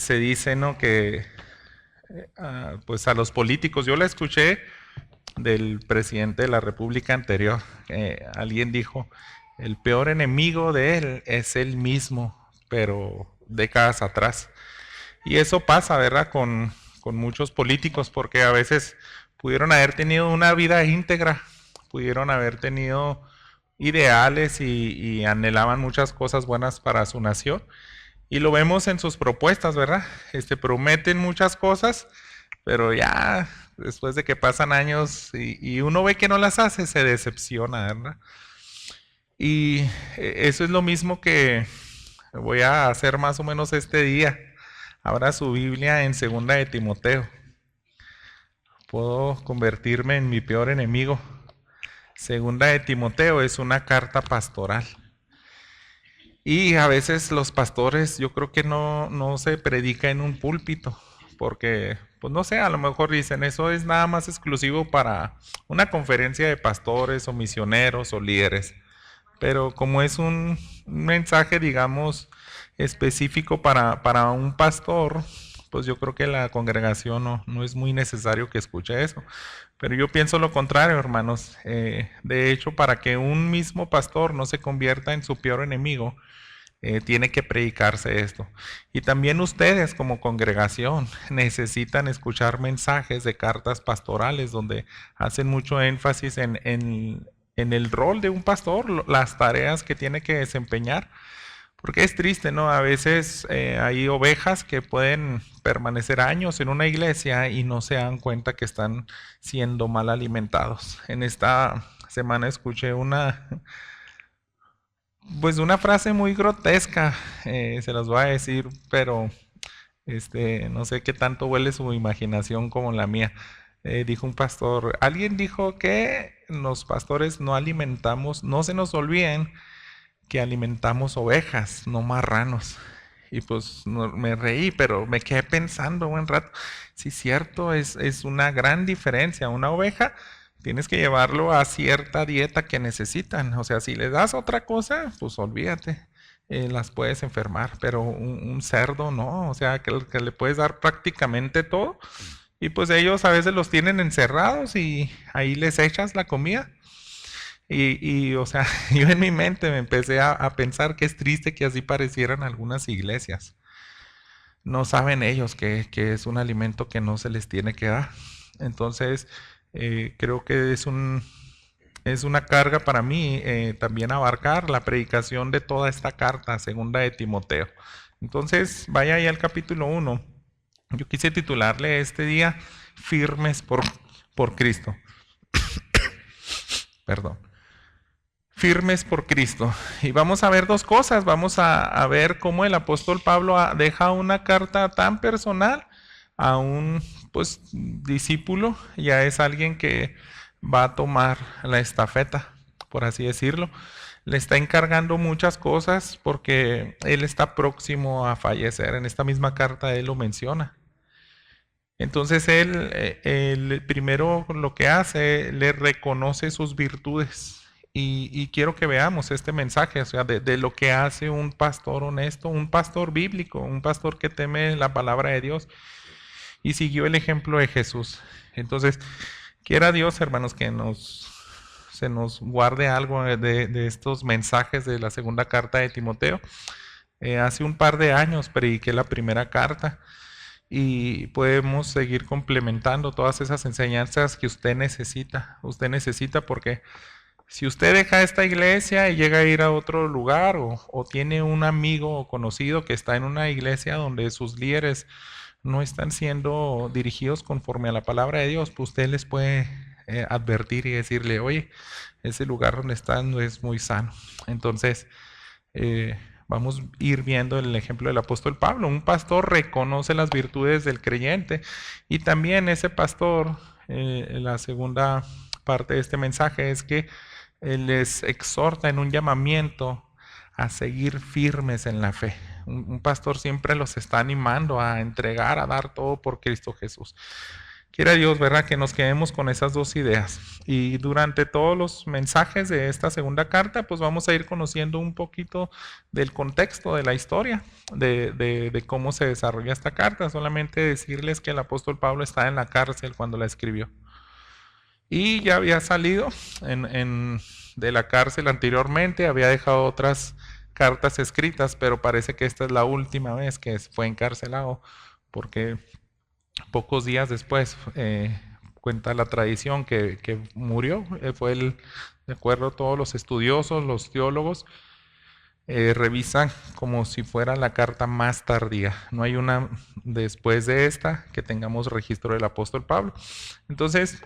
se dice, ¿no?, que pues a los políticos, yo la escuché del presidente de la República anterior, alguien dijo, el peor enemigo de él es él mismo, pero décadas atrás. Y eso pasa, ¿verdad?, con muchos políticos, porque a veces pudieron haber tenido una vida íntegra, pudieron haber tenido ideales y anhelaban muchas cosas buenas para su nación. Y lo vemos en sus propuestas, ¿verdad? Prometen muchas cosas, pero ya después de que pasan años y uno ve que no las hace, se decepciona, ¿verdad? Y eso es lo mismo que voy a hacer más o menos este día. Abra su Biblia en Segunda de Timoteo. Puedo convertirme en mi peor enemigo. Segunda de Timoteo es una carta pastoral. Y a veces los pastores, yo creo que no se predica en un púlpito, porque, pues no sé, a lo mejor dicen, eso es nada más exclusivo para una conferencia de pastores o misioneros o líderes. Pero como es un mensaje, digamos, específico para un pastor, pues yo creo que la congregación no es muy necesario que escuche eso. Pero yo pienso lo contrario, hermanos. De hecho, para que un mismo pastor no se convierta en su peor enemigo, tiene que predicarse esto. Y también ustedes como congregación necesitan escuchar mensajes de cartas pastorales donde hacen mucho énfasis en el rol de un pastor, las tareas que tiene que desempeñar. Porque es triste, ¿no? A veces hay ovejas que pueden permanecer años en una iglesia y no se dan cuenta que están siendo mal alimentados. En esta semana escuché pues una frase muy grotesca, se las voy a decir, pero no sé qué tanto huele su imaginación como la mía. Dijo un pastor, alguien dijo que los pastores no alimentamos, no se nos olviden que alimentamos ovejas, no marranos. Y pues me reí, pero me quedé pensando un rato. Sí, cierto, es una gran diferencia. Una oveja tienes que llevarlo a cierta dieta que necesitan. O sea, si le das otra cosa, pues olvídate, las puedes enfermar. Pero un cerdo no, o sea, que le puedes dar prácticamente todo. Y pues ellos a veces los tienen encerrados y ahí les echas la comida. O sea, yo en mi mente me empecé a pensar que es triste que así parecieran algunas iglesias. No saben ellos que es un alimento que no se les tiene que dar. Entonces, creo que es una carga para mí también abarcar la predicación de toda esta carta, segunda de Timoteo. Entonces, vaya ahí al capítulo 1. Yo quise titularle este día Firmes por Cristo. Perdón. Firmes por Cristo. Y vamos a ver dos cosas. Vamos a ver cómo el apóstol Pablo deja una carta tan personal a un pues discípulo. Ya es alguien que va a tomar la estafeta, por así decirlo. Le está encargando muchas cosas porque él está próximo a fallecer. En esta misma carta él lo menciona. Entonces él primero lo que hace, le reconoce sus virtudes. Y quiero que veamos este mensaje, o sea, de lo que hace un pastor honesto, un pastor bíblico, un pastor que teme la palabra de Dios y siguió el ejemplo de Jesús. Entonces, quiera Dios, hermanos, que se nos guarde algo de estos mensajes de la segunda carta de Timoteo. Hace un par de años prediqué la primera carta y podemos seguir complementando todas esas enseñanzas que usted necesita. Usted necesita porque si usted deja esta iglesia y llega a ir a otro lugar o tiene un amigo o conocido que está en una iglesia donde sus líderes no están siendo dirigidos conforme a la palabra de Dios, pues usted les puede advertir y decirle, oye, ese lugar donde están no es muy sano. Entonces, vamos a ir viendo el ejemplo del apóstol Pablo. Un pastor reconoce las virtudes del creyente y también ese pastor, la segunda parte de este mensaje es que les exhorta en un llamamiento a seguir firmes en la fe. Un pastor siempre los está animando a entregar, a dar todo por Cristo Jesús. Quiera Dios, ¿verdad?, que nos quedemos con esas dos ideas. Y durante todos los mensajes de esta segunda carta, pues vamos a ir conociendo un poquito del contexto de la historia, de cómo se desarrolla esta carta. Solamente decirles que el apóstol Pablo está en la cárcel cuando la escribió. Y ya había salido de la cárcel anteriormente, había dejado otras cartas escritas, pero parece que esta es la última vez que fue encarcelado, porque pocos días después cuenta la tradición que murió. De acuerdo a todos los estudiosos, los teólogos, revisan como si fuera la carta más tardía. No hay una después de esta que tengamos registro del apóstol Pablo. Entonces,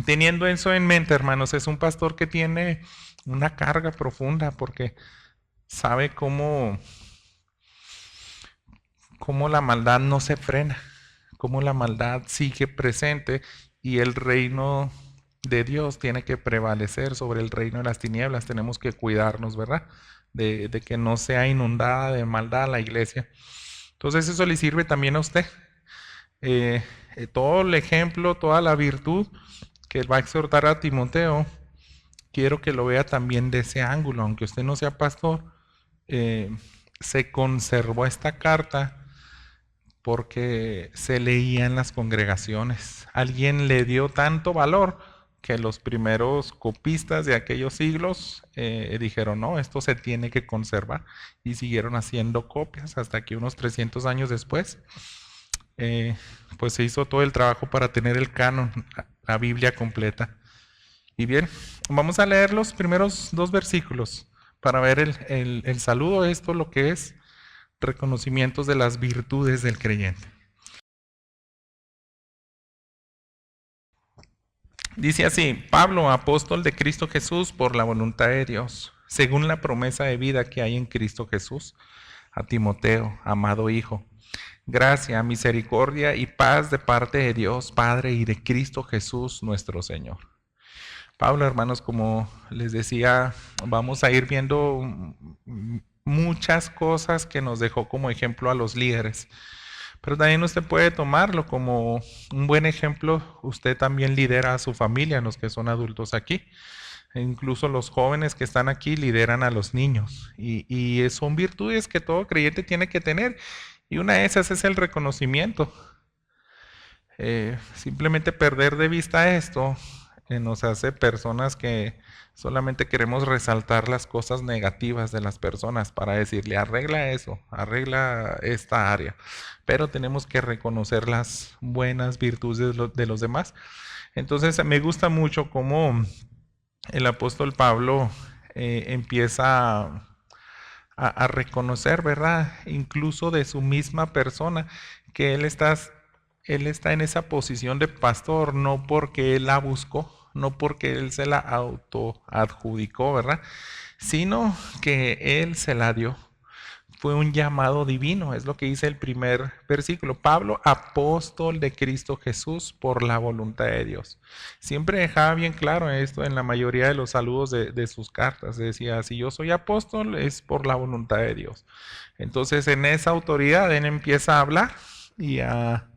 teniendo eso en mente, hermanos, es un pastor que tiene una carga profunda porque sabe cómo la maldad no se frena, cómo la maldad sigue presente y el reino de Dios tiene que prevalecer sobre el reino de las tinieblas. Tenemos que cuidarnos, ¿verdad?, de que no sea inundada de maldad la iglesia. Entonces eso le sirve también a usted. Todo el ejemplo, toda la virtud que va a exhortar a Timoteo, quiero que lo vea también de ese ángulo. Aunque usted no sea pastor, se conservó esta carta porque se leía en las congregaciones. Alguien le dio tanto valor que los primeros copistas de aquellos siglos dijeron, no, esto se tiene que conservar, y siguieron haciendo copias hasta que unos 300 años después pues se hizo todo el trabajo para tener el canon, la Biblia completa. Y bien, vamos a leer los primeros 2 versículos para ver el saludo. Esto lo que es reconocimientos de las virtudes del creyente. Dice así: Pablo, apóstol de Cristo Jesús por la voluntad de Dios, según la promesa de vida que hay en Cristo Jesús, a Timoteo, amado hijo. Gracia, misericordia y paz de parte de Dios Padre y de Cristo Jesús nuestro Señor. Pablo, hermanos, como les decía, vamos a ir viendo muchas cosas que nos dejó como ejemplo a los líderes. Pero también usted puede tomarlo como un buen ejemplo. Usted también lidera a su familia, los que son adultos aquí. E incluso los jóvenes que están aquí lideran a los niños. Y son virtudes que todo creyente tiene que tener. Y una de esas es el reconocimiento. Simplemente perder de vista esto nos hace personas que solamente queremos resaltar las cosas negativas de las personas para decirle, arregla eso, arregla esta área. Pero tenemos que reconocer las buenas virtudes de los demás. Entonces me gusta mucho cómo el apóstol Pablo empieza a reconocer, ¿verdad?, incluso de su misma persona, que él está en esa posición de pastor no porque él la buscó, no porque él se la autoadjudicó, ¿verdad?, sino que él se la dio. Fue un llamado divino, es lo que dice el primer versículo. Pablo, apóstol de Cristo Jesús por la voluntad de Dios. Siempre dejaba bien claro esto en la mayoría de los saludos de sus cartas. Decía, si yo soy apóstol es por la voluntad de Dios. Entonces en esa autoridad él empieza a hablar y a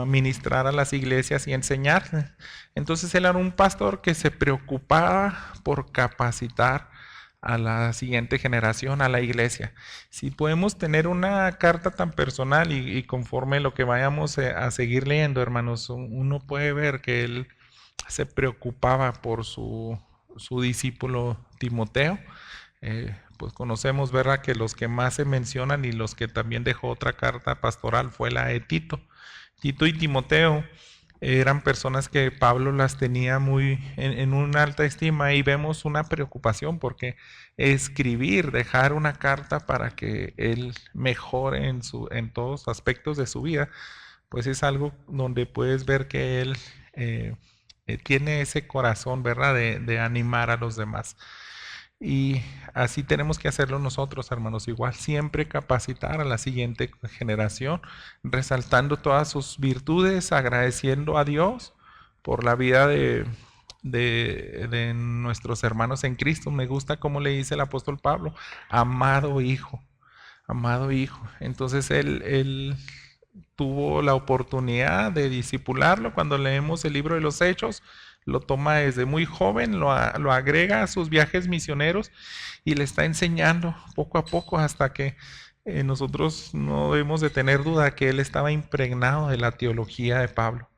ministrar a las iglesias y enseñar. Entonces él era un pastor que se preocupaba por capacitar a la siguiente generación, a la iglesia. Si podemos tener una carta tan personal y conforme lo que vayamos a seguir leyendo, hermanos, uno puede ver que él se preocupaba por su discípulo Timoteo. Pues conocemos, ¿verdad?, que los que más se mencionan y los que también dejó otra carta pastoral fue la de Tito. Tito y Timoteo eran personas que Pablo las tenía muy en una alta estima, y vemos una preocupación porque escribir, dejar una carta para que él mejore en todos aspectos de su vida, pues es algo donde puedes ver que él tiene ese corazón, ¿verdad?, de animar a los demás. Y así tenemos que hacerlo nosotros, hermanos, igual, siempre capacitar a la siguiente generación, resaltando todas sus virtudes, agradeciendo a Dios por la vida de nuestros hermanos en Cristo. Me gusta cómo le dice el apóstol Pablo, amado hijo, amado hijo. Entonces él tuvo la oportunidad de discipularlo. Cuando leemos el libro de los Hechos, lo toma desde muy joven, lo agrega a sus viajes misioneros y le está enseñando poco a poco hasta que nosotros no debemos de tener duda que él estaba impregnado de la teología de Pablo,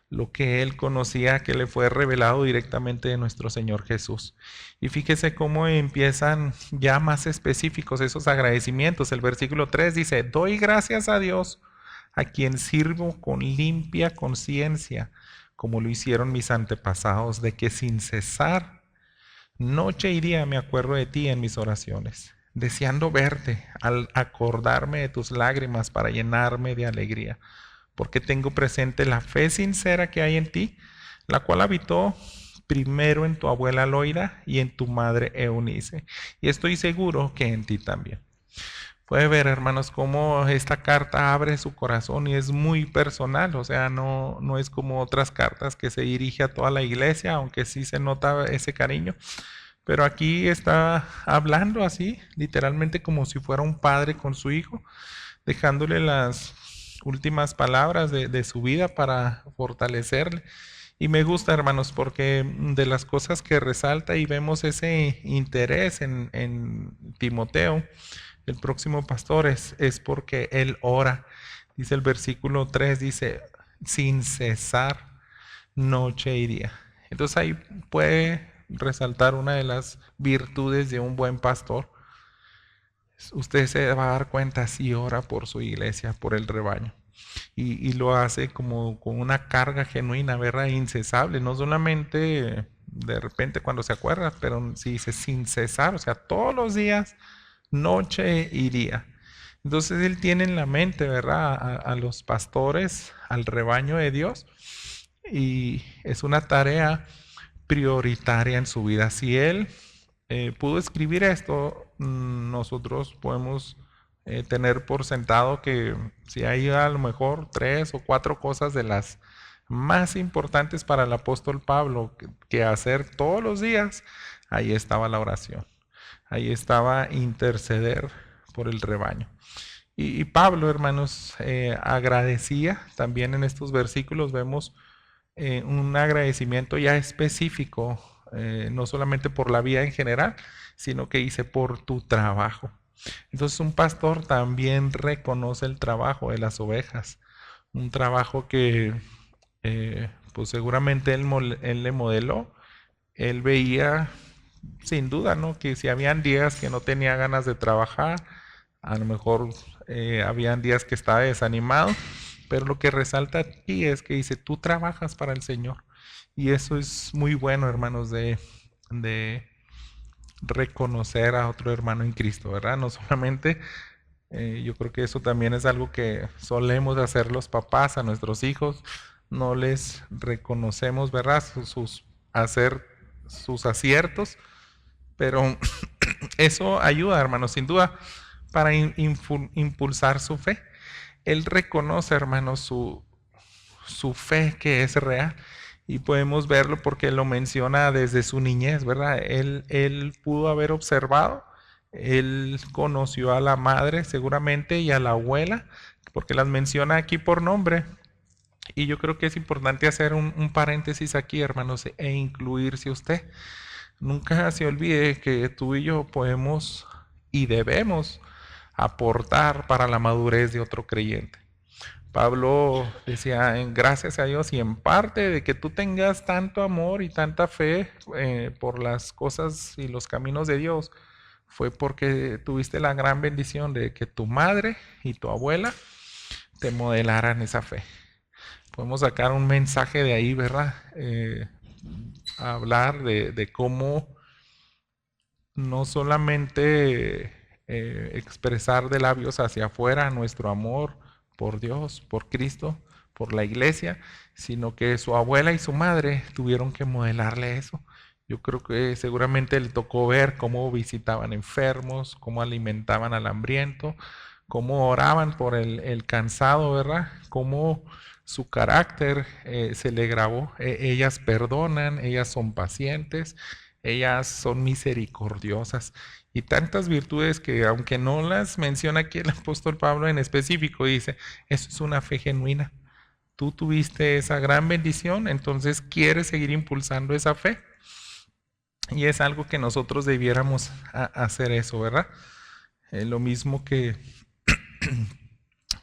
lo que él conocía que le fue revelado directamente de nuestro Señor Jesús. Y fíjese cómo empiezan ya más específicos esos agradecimientos. El versículo 3 dice, doy gracias a Dios a quien sirvo con limpia conciencia, como lo hicieron mis antepasados, de que sin cesar, noche y día me acuerdo de ti en mis oraciones, deseando verte al acordarme de tus lágrimas para llenarme de alegría, porque tengo presente la fe sincera que hay en ti, la cual habitó primero en tu abuela Loida y en tu madre Eunice, y estoy seguro que en ti también. Puede ver, hermanos, cómo esta carta abre su corazón y es muy personal, o sea, no es como otras cartas que se dirige a toda la iglesia, aunque sí se nota ese cariño, pero aquí está hablando así, literalmente como si fuera un padre con su hijo, dejándole las últimas palabras de su vida para fortalecerle. Y me gusta, hermanos, porque de las cosas que resalta y vemos ese interés en Timoteo, el próximo pastor, es porque él ora. Dice el versículo 3, dice, sin cesar, noche y día. Entonces ahí puede resaltar una de las virtudes de un buen pastor. Usted se va a dar cuenta si ora por su iglesia, por el rebaño. Y lo hace como con una carga genuina, ¿verdad? Incesable, no solamente de repente cuando se acuerda, pero si dice sin cesar, o sea, todos los días, noche y día. Entonces él tiene en la mente, ¿verdad? A los pastores, al rebaño de Dios, y es una tarea prioritaria en su vida. Si él pudo escribir esto, nosotros podemos tener por sentado que si hay a lo mejor 3 o 4 cosas de las más importantes para el apóstol Pablo que hacer todos los días, ahí estaba la oración, ahí estaba interceder por el rebaño. Y Pablo, hermanos, agradecía también en estos versículos, vemos un agradecimiento ya específico, no solamente por la vida en general, sino que dice por tu trabajo. Entonces un pastor también reconoce el trabajo de las ovejas, un trabajo que pues seguramente él le modeló, él veía sin duda, ¿no? Que si habían días que no tenía ganas de trabajar, a lo mejor habían días que estaba desanimado, pero lo que resalta aquí es que dice, tú trabajas para el Señor. Y eso es muy bueno, hermanos, de reconocer a otro hermano en Cristo, ¿verdad? No solamente, yo creo que eso también es algo que solemos hacer los papás a nuestros hijos, no les reconocemos, ¿verdad? Hacer sus aciertos, pero eso ayuda, hermanos, sin duda, para impulsar su fe. Él reconoce, hermanos, su fe que es real. Y podemos verlo porque lo menciona desde su niñez, ¿verdad? Él pudo haber observado, él conoció a la madre seguramente y a la abuela, porque las menciona aquí por nombre. Y yo creo que es importante hacer un paréntesis aquí, hermanos, e incluirse usted. Nunca se olvide que tú y yo podemos y debemos aportar para la madurez de otro creyente. Pablo decía, gracias a Dios y en parte de que tú tengas tanto amor y tanta fe por las cosas y los caminos de Dios, fue porque tuviste la gran bendición de que tu madre y tu abuela te modelaran esa fe. Podemos sacar un mensaje de ahí, ¿verdad? Hablar de cómo no solamente expresar de labios hacia afuera nuestro amor por Dios, por Cristo, por la iglesia, sino que su abuela y su madre tuvieron que modelarle eso. Yo creo que seguramente le tocó ver cómo visitaban enfermos, cómo alimentaban al hambriento, cómo oraban por el cansado, ¿verdad? Cómo su carácter se le grabó. Ellas perdonan, ellas son pacientes, ellas son misericordiosas. Y tantas virtudes que aunque no las menciona aquí el apóstol Pablo en específico, dice, eso es una fe genuina. Tú tuviste esa gran bendición, entonces quieres seguir impulsando esa fe. Y es algo que nosotros debiéramos hacer eso, ¿verdad? Lo mismo que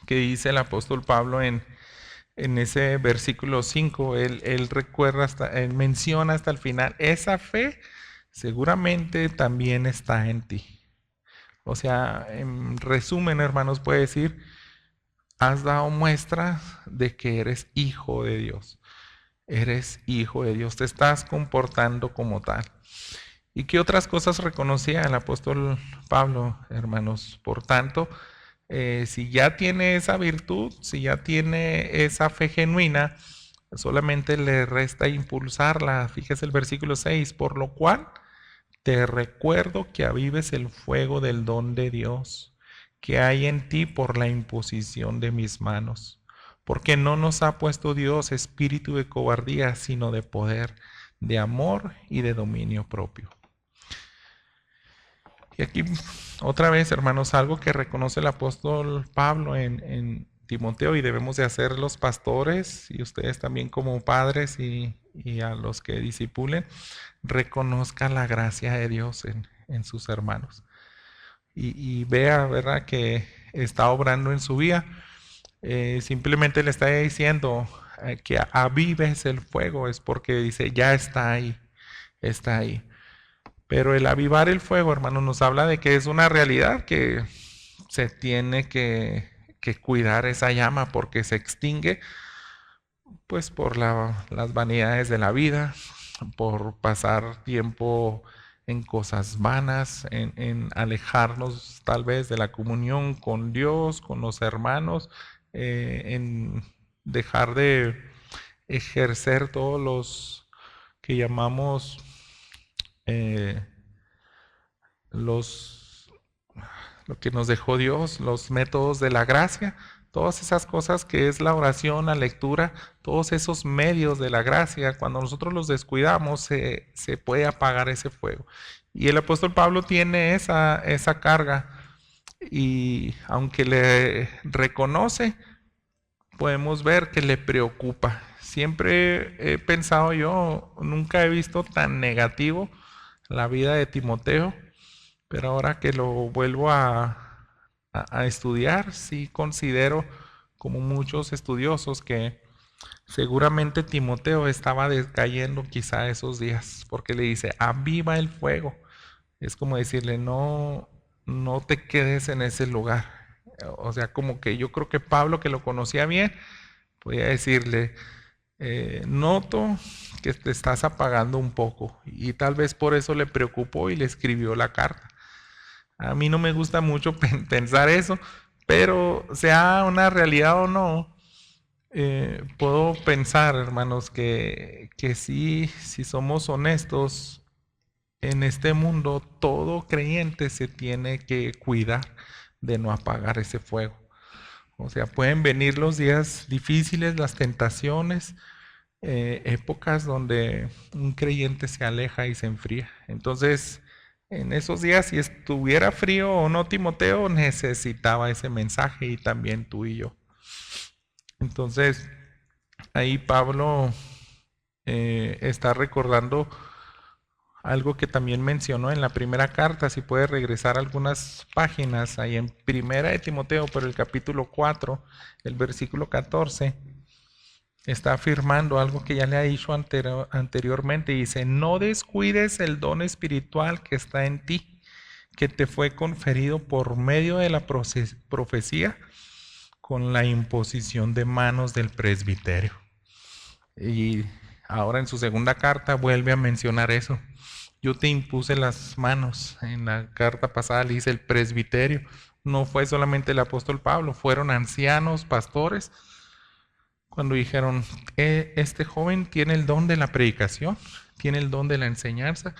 dice el apóstol Pablo en ese versículo 5, él recuerda, él menciona hasta el final, esa fe seguramente también está en ti. O sea, en resumen, hermanos, puede decir, has dado muestra de que eres hijo de Dios. Eres hijo de Dios, te estás comportando como tal. ¿Y qué otras cosas reconocía el apóstol Pablo, hermanos? Por tanto, si ya tiene esa virtud, si ya tiene esa fe genuina, solamente le resta impulsarla. Fíjese el versículo 6, por lo cual te recuerdo que avives el fuego del don de Dios que hay en ti por la imposición de mis manos. Porque no nos ha puesto Dios espíritu de cobardía, sino de poder, de amor y de dominio propio. Y aquí otra vez, hermanos, algo que reconoce el apóstol Pablo en Timoteo y debemos de hacer los pastores y ustedes también como padres y a los que discipulen, reconozcan la gracia de Dios en sus hermanos. Y vea, ¿verdad?, que está obrando en su vida. Simplemente le está diciendo que avives el fuego, es porque dice, ya está ahí, está ahí. Pero el avivar el fuego, hermano, nos habla de que es una realidad que se tiene que cuidar esa llama porque se extingue pues por las vanidades de la vida, por pasar tiempo en cosas vanas, en alejarnos tal vez de la comunión con Dios, con los hermanos, en dejar de ejercer todos los que llamamos lo que nos dejó Dios, los métodos de la gracia, todas esas cosas que es la oración, la lectura, todos esos medios de la gracia, cuando nosotros los descuidamos, se puede apagar ese fuego. Y el apóstol Pablo tiene esa carga, y aunque le reconoce, podemos ver que le preocupa. Siempre he pensado yo, nunca he visto tan negativo la vida de Timoteo, pero ahora que lo vuelvo a estudiar, sí considero, como muchos estudiosos, que seguramente Timoteo estaba decayendo quizá esos días, porque le dice, aviva el fuego. Es como decirle, no te quedes en ese lugar. O sea, como que yo creo que Pablo, que lo conocía bien, podía decirle, noto que te estás apagando un poco, y tal vez por eso le preocupó y le escribió la carta. A mí no me gusta mucho pensar eso, pero sea una realidad o no, puedo pensar, hermanos, que sí, si somos honestos, en este mundo todo creyente se tiene que cuidar de no apagar ese fuego. O sea, pueden venir los días difíciles, las tentaciones, épocas donde un creyente se aleja y se enfría. Entonces, en esos días, si estuviera frío o no, Timoteo necesitaba ese mensaje, y también tú y yo. Entonces, ahí Pablo está recordando algo que también mencionó en la primera carta. Si puede regresar algunas páginas ahí en primera de Timoteo, pero el capítulo 4, el versículo 14, está afirmando algo que ya le ha dicho anteriormente. Dice, no descuides el don espiritual que está en ti, que te fue conferido por medio de la profecía con la imposición de manos del presbiterio. Y ahora en su segunda carta vuelve a mencionar eso. Yo te impuse las manos. En la carta pasada le dice el presbiterio. No fue solamente el apóstol Pablo, fueron ancianos, pastores, cuando dijeron, este joven tiene el don de la predicación, tiene el don de la enseñanza,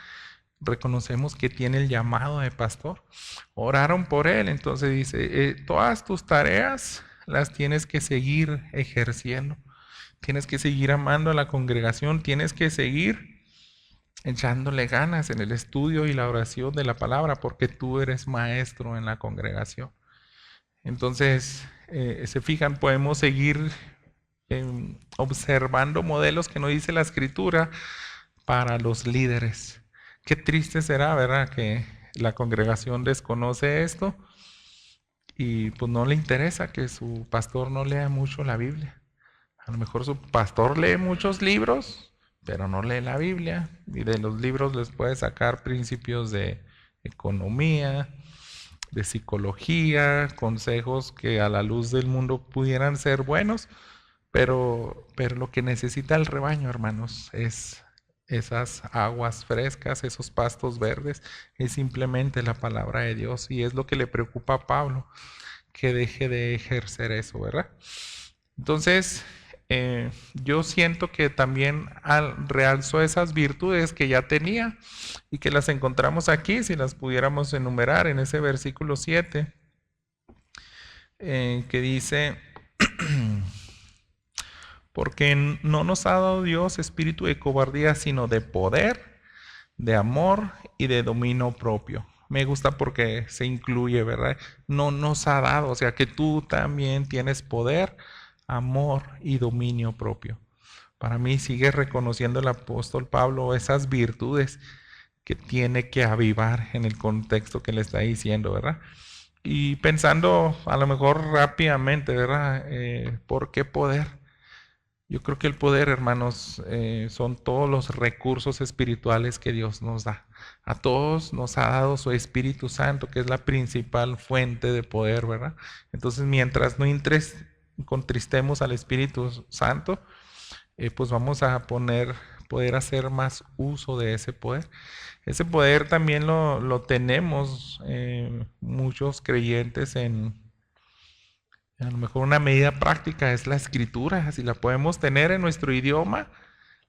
reconocemos que tiene el llamado de pastor. Oraron por él, entonces dice, todas tus tareas las tienes que seguir ejerciendo, tienes que seguir amando a la congregación, tienes que seguir echándole ganas en el estudio y la oración de la palabra, porque tú eres maestro en la congregación. Entonces, se fijan, podemos seguir observando modelos que nos dice la Escritura para los líderes. Qué triste será, ¿verdad?, que la congregación desconoce esto y pues no le interesa que su pastor no lea mucho la Biblia. A lo mejor su pastor lee muchos libros, pero no lee la Biblia, y de los libros les puede sacar principios de economía, de psicología, consejos que a la luz del mundo pudieran ser buenos, pero lo que necesita el rebaño, hermanos, es esas aguas frescas, esos pastos verdes, es simplemente la palabra de Dios, y es lo que le preocupa a Pablo, que deje de ejercer eso, ¿verdad? Entonces, yo siento que también realzó esas virtudes que ya tenía y que las encontramos aquí, si las pudiéramos enumerar en ese versículo 7, que dice, porque no nos ha dado Dios espíritu de cobardía, sino de poder, de amor y de dominio propio. Me gusta porque se incluye, ¿verdad? No nos ha dado, o sea que tú también tienes poder, amor y dominio propio. Para mí sigue reconociendo el apóstol Pablo esas virtudes que tiene que avivar en el contexto que le está diciendo, ¿verdad? Y pensando a lo mejor rápidamente, ¿verdad? ¿Por qué poder? Yo creo que el poder, hermanos, son todos los recursos espirituales que Dios nos da. A todos nos ha dado su Espíritu Santo, que es la principal fuente de poder, ¿verdad? Entonces, mientras no contristemos al Espíritu Santo, pues vamos a poder hacer más uso de ese poder. Ese poder también lo tenemos muchos creyentes a lo mejor una medida práctica es la escritura. Si la podemos tener en nuestro idioma,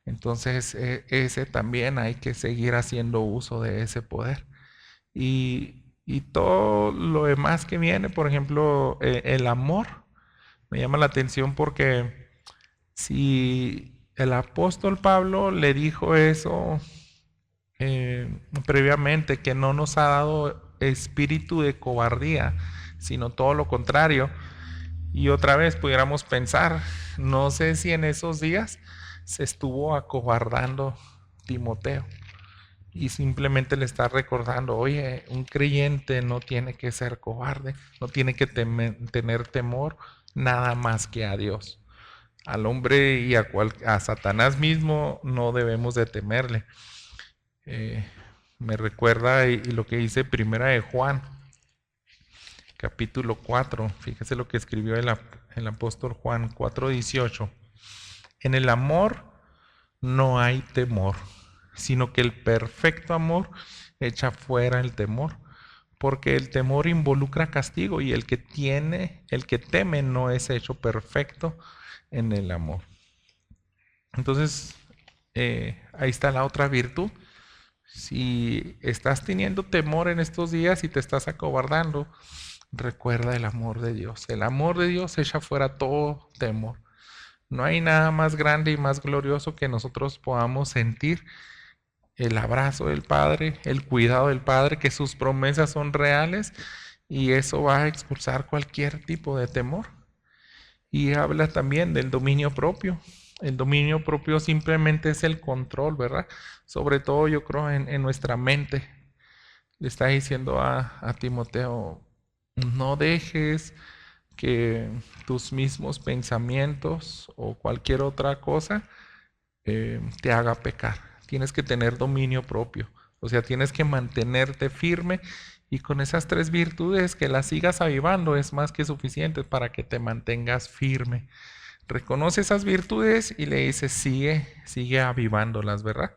entonces ese también hay que seguir haciendo uso de ese poder. Y todo lo demás que viene, por ejemplo, el amor, me llama la atención porque si el apóstol Pablo le dijo eso previamente, que no nos ha dado espíritu de cobardía, sino todo lo contrario. Y otra vez pudiéramos pensar, no sé si en esos días se estuvo acobardando Timoteo y simplemente le está recordando, oye, un creyente no tiene que ser cobarde, no tiene que tener temor nada más que a Dios. Al hombre y a Satanás mismo no debemos de temerle. Me recuerda y lo que dice Primera de Juan, capítulo 4, fíjese lo que escribió el apóstol Juan 4:18. En el amor no hay temor, sino que el perfecto amor echa fuera el temor, porque el temor involucra castigo y el que teme no es hecho perfecto en el amor. Entonces, ahí está la otra virtud. Si estás teniendo temor en estos días y te estás acobardando, recuerda el amor de Dios. El amor de Dios echa fuera todo temor. No hay nada más grande y más glorioso que nosotros podamos sentir el abrazo del Padre, el cuidado del Padre, que sus promesas son reales, y eso va a expulsar cualquier tipo de temor. Y habla también del dominio propio. El dominio propio simplemente es el control, ¿verdad? Sobre todo yo creo en nuestra mente. Le está diciendo a Timoteo, no dejes que tus mismos pensamientos o cualquier otra cosa te haga pecar. Tienes que tener dominio propio. O sea, tienes que mantenerte firme, y con esas tres virtudes que las sigas avivando es más que suficiente para que te mantengas firme. Reconoce esas virtudes y le dices, sigue avivándolas, ¿verdad?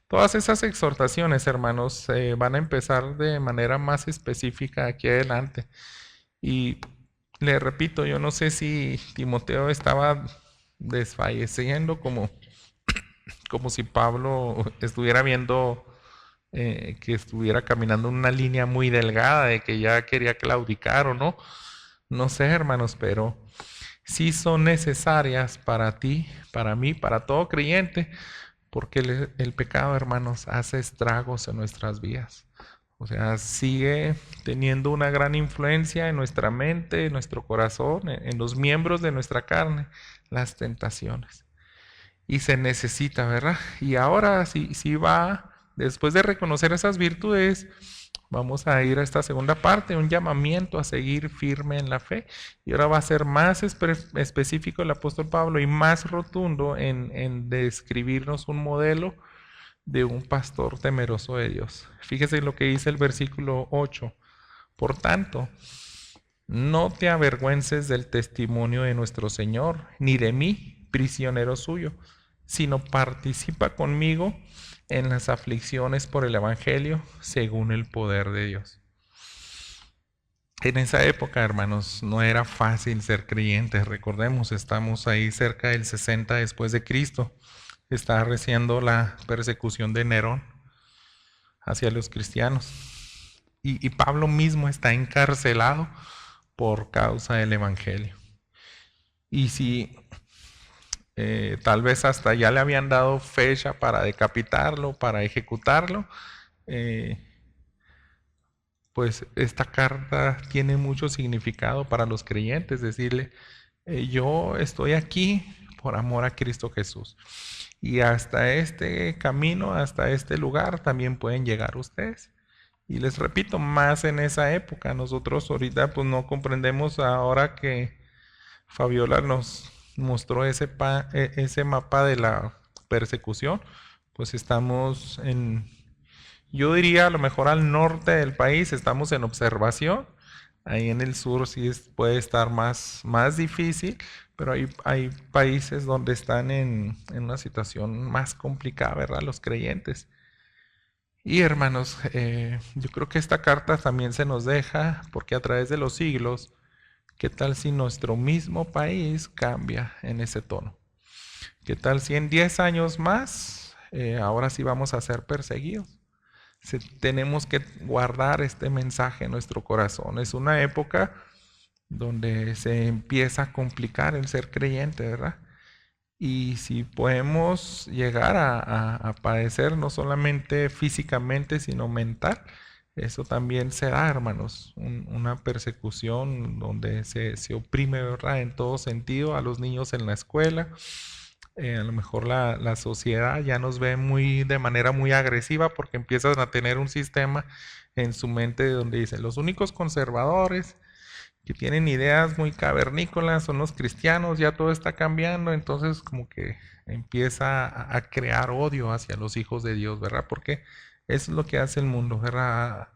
Todas esas exhortaciones, hermanos, van a empezar de manera más específica aquí adelante. Y le repito, yo no sé si Timoteo estaba desfalleciendo como si Pablo estuviera viendo que estuviera caminando en una línea muy delgada, de que ya quería claudicar o no. No sé, hermanos, pero sí son necesarias para ti, para mí, para todo creyente, porque el pecado, hermanos, hace estragos en nuestras vidas. O sea, sigue teniendo una gran influencia en nuestra mente, en nuestro corazón, en los miembros de nuestra carne, las tentaciones. Y se necesita, ¿verdad? Y ahora si va, después de reconocer esas virtudes, vamos a ir a esta segunda parte, un llamamiento a seguir firme en la fe. Y ahora va a ser más específico el apóstol Pablo y más rotundo en describirnos un modelo de un pastor temeroso de Dios. Fíjese lo que dice el versículo 8. Por tanto, no te avergüences del testimonio de nuestro Señor, ni de mí, prisionero suyo, sino participa conmigo en las aflicciones por el Evangelio, según el poder de Dios. En esa época, hermanos, no era fácil ser creyentes. Recordemos, estamos ahí cerca del 60 después de Cristo. Está reciendo la persecución de Nerón hacia los cristianos. Y Pablo mismo está encarcelado por causa del Evangelio. Y si tal vez hasta ya le habían dado fecha para decapitarlo, para ejecutarlo, pues esta carta tiene mucho significado para los creyentes, decirle, yo estoy aquí por amor a Cristo Jesús. Y hasta este camino, hasta este lugar también pueden llegar ustedes. Y les repito, más en esa época. Nosotros ahorita pues no comprendemos, ahora que Fabiola nos mostró ese mapa de la persecución, pues estamos yo diría a lo mejor al norte del país, estamos en observación. Ahí en el sur sí puede estar más difícil, pero hay países donde están en una situación más complicada, ¿verdad? Los creyentes. Y hermanos, yo creo que esta carta también se nos deja, porque a través de los siglos, ¿qué tal si nuestro mismo país cambia en ese tono? ¿Qué tal si en 10 años más, ahora sí vamos a ser perseguidos? Tenemos que guardar este mensaje en nuestro corazón. Es una época donde se empieza a complicar el ser creyente, ¿verdad? Y si podemos llegar a padecer no solamente físicamente, sino mental, eso también se da, hermanos, una persecución donde se oprime, ¿verdad? En todo sentido a los niños en la escuela. A lo mejor la sociedad ya nos ve de manera muy agresiva porque empiezan a tener un sistema en su mente donde dicen los únicos conservadores que tienen ideas muy cavernícolas son los cristianos, ya todo está cambiando, entonces como que empieza a crear odio hacia los hijos de Dios, ¿verdad? Porque eso es lo que hace el mundo, ¿verdad?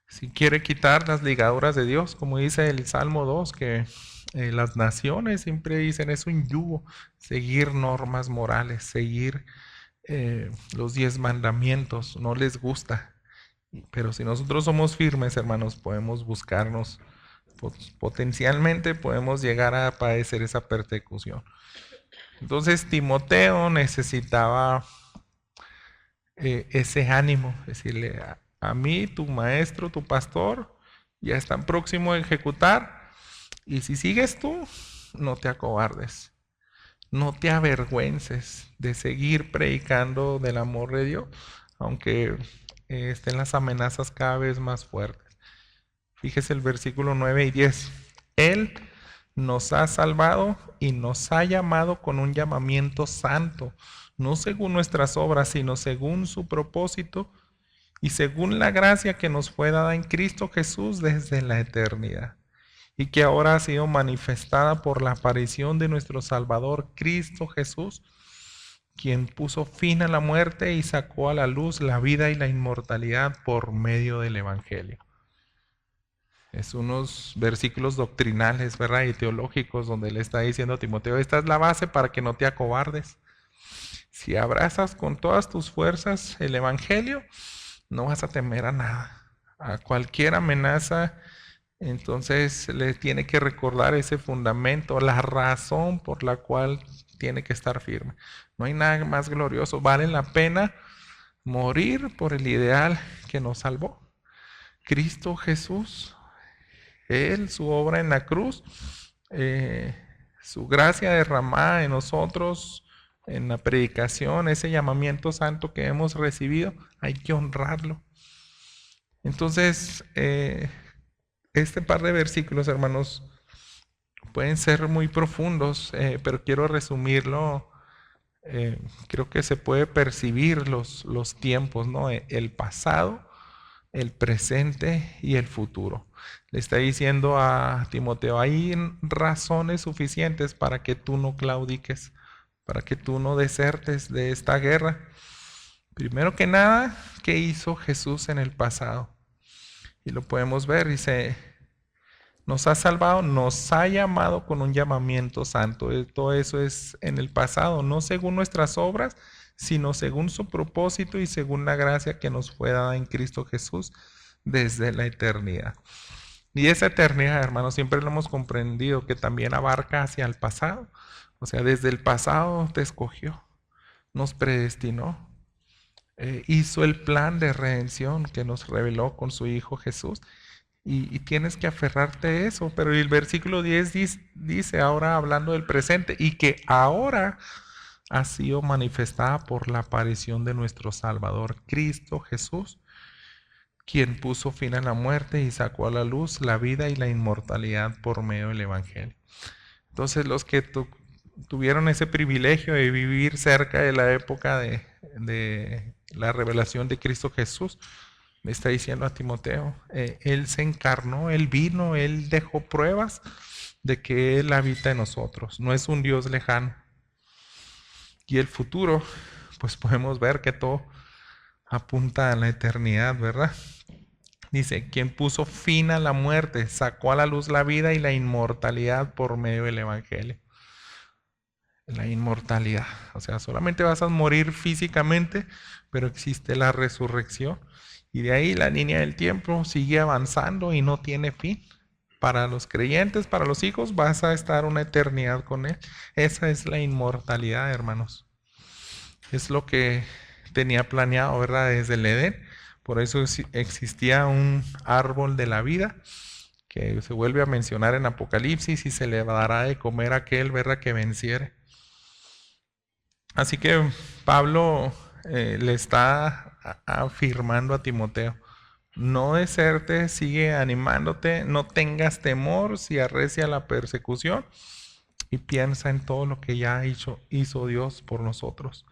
Si quiere quitar las ligaduras de Dios, como dice el Salmo 2, que las naciones siempre dicen es un yugo, seguir normas morales, seguir los 10 mandamientos, no les gusta. Pero si nosotros somos firmes, hermanos, podemos buscarnos, potencialmente podemos llegar a padecer esa persecución. Entonces Timoteo necesitaba ese ánimo, decirle a mí, tu maestro, tu pastor, ya están próximos a ejecutar, y si sigues tú, no te acobardes, no te avergüences de seguir predicando del amor de Dios, aunque estén las amenazas cada vez más fuertes. Fíjese el versículo 9 y 10. Él nos ha salvado y nos ha llamado con un llamamiento santo, no según nuestras obras, sino según su propósito y según la gracia que nos fue dada en Cristo Jesús desde la eternidad, y que ahora ha sido manifestada por la aparición de nuestro Salvador Cristo Jesús, quien puso fin a la muerte y sacó a la luz la vida y la inmortalidad por medio del Evangelio. Es unos versículos doctrinales, ¿verdad? Y teológicos, donde le está diciendo a Timoteo, esta es la base para que no te acobardes. Si abrazas con todas tus fuerzas el Evangelio, no vas a temer a nada, a cualquier amenaza. Entonces le tiene que recordar ese fundamento, la razón por la cual tiene que estar firme. No hay nada más glorioso, vale la pena morir por el ideal que nos salvó. Cristo Jesús, Él, su obra en la cruz, su gracia derramada en nosotros, en la predicación, ese llamamiento santo que hemos recibido, hay que honrarlo. Entonces, este par de versículos, hermanos, pueden ser muy profundos, pero quiero resumirlo. Creo que se puede percibir los tiempos, ¿no? El pasado, el presente y el futuro. Le está diciendo a Timoteo, hay razones suficientes para que tú no claudiques, para que tú no desertes de esta guerra. Primero que nada, ¿qué hizo Jesús en el pasado? Y lo podemos ver, dice, nos ha salvado, nos ha llamado con un llamamiento santo. Todo eso es en el pasado, no según nuestras obras, sino según su propósito y según la gracia que nos fue dada en Cristo Jesús desde la eternidad. Y esa eternidad, hermanos, siempre lo hemos comprendido que también abarca hacia el pasado. O sea, desde el pasado te escogió, nos predestinó, hizo el plan de redención que nos reveló con su Hijo Jesús. Y tienes que aferrarte a eso. Pero el versículo 10 dice ahora hablando del presente, y que ahora ha sido manifestada por la aparición de nuestro Salvador, Cristo Jesús, quien puso fin a la muerte y sacó a la luz la vida y la inmortalidad por medio del Evangelio. Entonces los que tuvieron ese privilegio de vivir cerca de la época de la revelación de Cristo Jesús, le está diciendo a Timoteo, Él se encarnó, Él vino, Él dejó pruebas de que Él habita en nosotros, no es un Dios lejano. Y el futuro, pues podemos ver que todo apunta a la eternidad, ¿verdad? Dice, quien puso fin a la muerte, sacó a la luz la vida y la inmortalidad por medio del Evangelio. La inmortalidad, o sea, solamente vas a morir físicamente, pero existe la resurrección. Y de ahí la línea del tiempo sigue avanzando y no tiene fin. Para los creyentes, para los hijos, vas a estar una eternidad con Él. Esa es la inmortalidad, hermanos. Es lo que tenía planeado, ¿verdad? Desde el Edén. Por eso existía un árbol de la vida que se vuelve a mencionar en Apocalipsis y se le dará de comer a aquel, ¿verdad?, que venciere. Así que Pablo le está afirmando a Timoteo, no desertes, sigue animándote, no tengas temor si arrecia la persecución y piensa en todo lo que ya hizo Dios por nosotros.